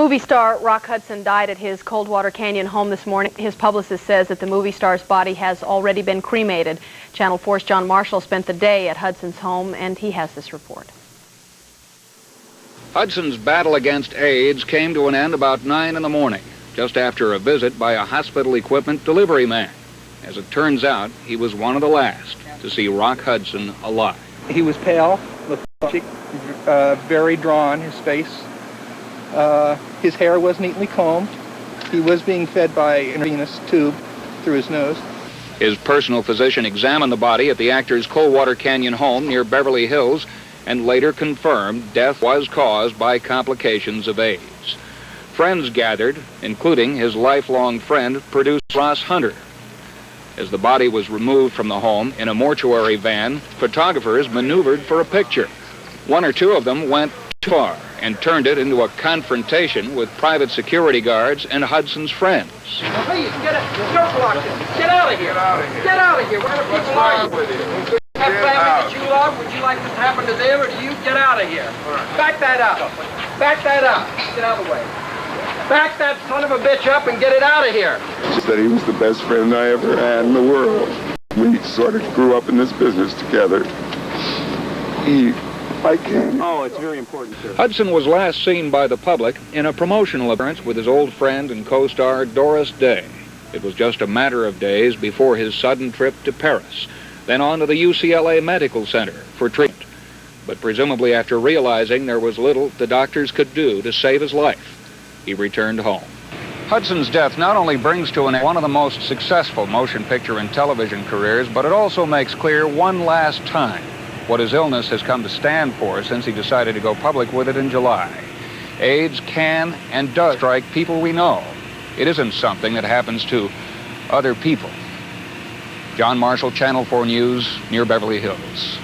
Movie star Rock Hudson died at his Coldwater Canyon home this morning. His publicist says that the movie star's body has already been cremated. Channel 4's John Marshall spent the day at Hudson's home, and he has this report. Hudson's battle against AIDS came to an end about 9 in the morning, just after a visit by a hospital equipment delivery man. As it turns out, he was one of the last to see Rock Hudson alive. He was pale, lethargic, very drawn, his face. His hair was neatly combed. He was being fed by an intravenous tube through his nose. His personal physician examined the body at the actor's Coldwater Canyon home near Beverly Hills and later confirmed death was caused by complications of AIDS. Friends gathered, including his lifelong friend, producer Ross Hunter. As the body was removed from the home in a mortuary van, photographers maneuvered for a picture. One or two of them went too far and turned it into a confrontation with private security guards and Hudson's friends. Well, please, get out of here. Get out of here. Get out of here. What kind of people are you? Have family that you love? Would you like this to happen to them, or do you get out of here? Back that up. Back that up. Get out of the way. Back that son of a bitch up and get it out of here. She said he was the best friend I ever had in the world. We sort of grew up in this business together. Oh, it's very important, sir. Hudson was last seen by the public in a promotional appearance with his old friend and co-star Doris Day. It was just a matter of days before his sudden trip to Paris, then on to the UCLA Medical Center for treatment. But presumably after realizing there was little the doctors could do to save his life, he returned home. Hudson's death not only brings to an end one of the most successful motion picture and television careers, but it also makes clear one last time what his illness has come to stand for since he decided to go public with it in July. AIDS can and does strike people we know. It isn't something that happens to other people. John Marshall, Channel 4 News, near Beverly Hills.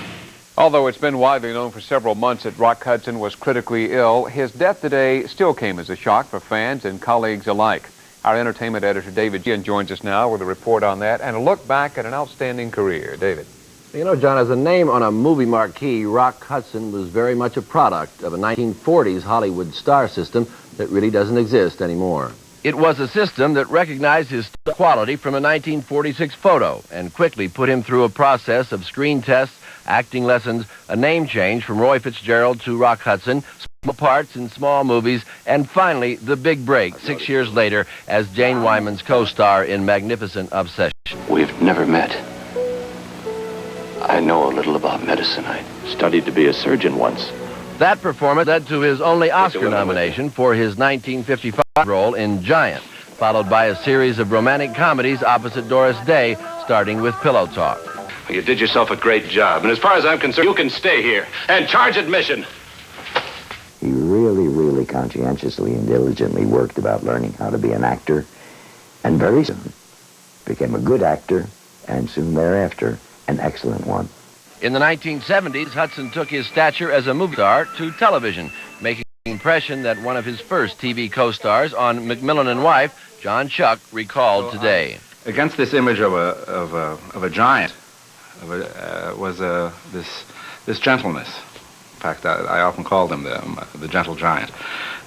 Although it's been widely known for several months that Rock Hudson was critically ill, his death today still came as a shock for fans and colleagues alike. Our entertainment editor, David Gian, joins us now with a report on that and a look back at an outstanding career. David. You know, John, as a name on a movie marquee, Rock Hudson was very much a product of a 1940s Hollywood star system that really doesn't exist anymore. It was a system that recognized his quality from a 1946 photo and quickly put him through a process of screen tests, acting lessons, a name change from Roy Fitzgerald to Rock Hudson, small parts in small movies, and finally the big break 6 years later as Jane Wyman's co-star in Magnificent Obsession. We've never met. I know a little about medicine. I studied to be a surgeon once. That performance led to his only Oscar nomination for his 1955 role in Giant, followed by a series of romantic comedies opposite Doris Day, starting with Pillow Talk. You did yourself a great job, and as far as I'm concerned, you can stay here and charge admission. He really conscientiously and diligently worked about learning how to be an actor, and very soon became a good actor, and soon thereafter, an excellent one. In the 1970s, Hudson took his stature as a movie star to television, making the impression that one of his first TV co-stars on Macmillan and Wife, John Schuck, recalled today. Against this image of a giant was this gentleness. In fact, I often called him the gentle giant,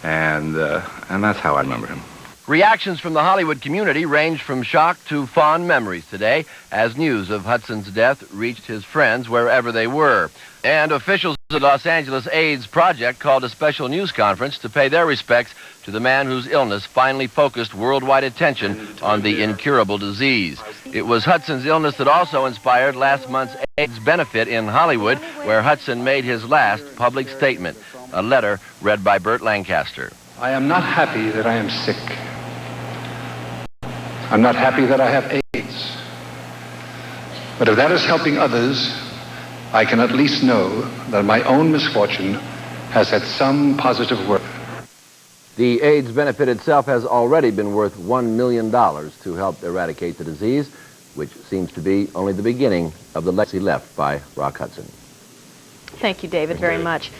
and that's how I remember him. Reactions from the Hollywood community ranged from shock to fond memories today as news of Hudson's death reached his friends wherever they were. And officials of the Los Angeles AIDS Project called a special news conference to pay their respects to the man whose illness finally focused worldwide attention on the incurable disease. It was Hudson's illness that also inspired last month's AIDS benefit in Hollywood, where Hudson made his last public statement, a letter read by Burt Lancaster. I am not happy that I am sick. I'm not happy that I have AIDS. But if that is helping others, I can at least know that my own misfortune has had some positive work. The AIDS benefit itself has already been worth $1 million to help eradicate the disease, which seems to be only the beginning of the legacy left by Rock Hudson. Thank you, David, very much.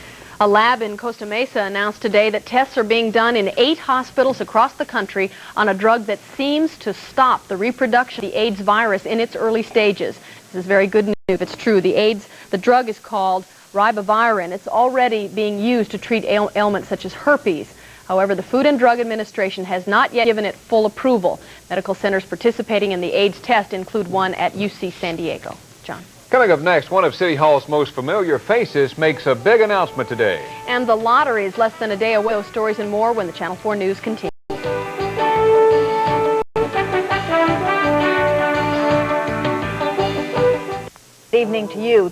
A lab in Costa Mesa announced today that tests are being done in 8 hospitals across the country on a drug that seems to stop the reproduction of the AIDS virus in its early stages. This is very good news if it's true. The drug is called ribavirin. It's already being used to treat ailments such as herpes. However, the Food and Drug Administration has not yet given it full approval. Medical centers participating in the AIDS test include one at UC San Diego. John. Coming up next, one of City Hall's most familiar faces makes a big announcement today. And the lottery is less than a day away. Those stories and more when the Channel 4 News continues. Good evening to you.